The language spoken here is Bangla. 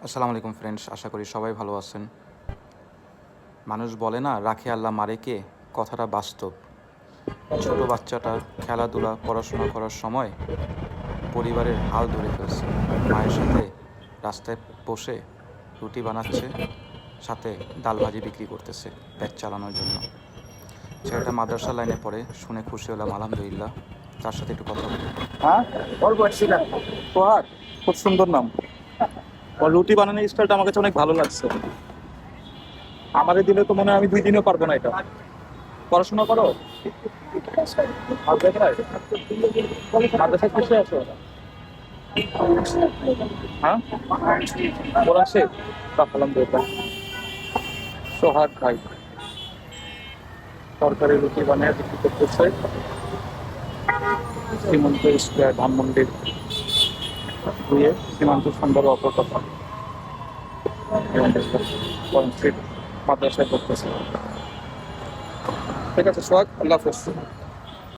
আসসালামু আলাইকুম ফ্রেন্ডস, আশা করি সবাই ভালো আছেন। মানুষ বলে না, রাখে আল্লাহ মারে কে, কথাটা বাস্তব। ছোট বাচ্চাটা খেলাধুলা পড়াশোনা করার সময় পরিবারের হাল ধরে ফেলছে। মায়ের সাথে রাস্তায় বসে রুটি বানাচ্ছে, সাথে ডাল ভাজি বিক্রি করতেছে পেট চালানোর জন্য। ছেলেটা মাদ্রাসা লাইনে পড়ে, শুনে খুশি হলাম, আলহামদুলিল্লাহ। তার সাথে একটু কথা বলি। হ্যাঁ, ওর বলছিলাম সোহাগ, খুব সুন্দর নাম। ওর রুটি বানানোর স্টাইলটা আমার কাছে অনেক ভালো লাগছে। আমারে দিলে তো মনে হয় আমি 2 দিনও পারবো না এটা। পড়াশোনা করো মাদ্রাসায়? মাদ্রাসায় কিসে আছো? হ্যাঁ, কোরআন শেখ। আলহামদুলিল্লাহ। সোহাগ ভাই সরকারি রুটি বানিয়ে বিক্রি করতেছে সীমান্ত স্কোয়ার ধানমন্ডির ধুয়ে সীমান্ত সুন্দর অপরকথা মাদ্রাসায় করতেছে। ঠিক আছে সোহাগ, আল্লাহ হাফেজ।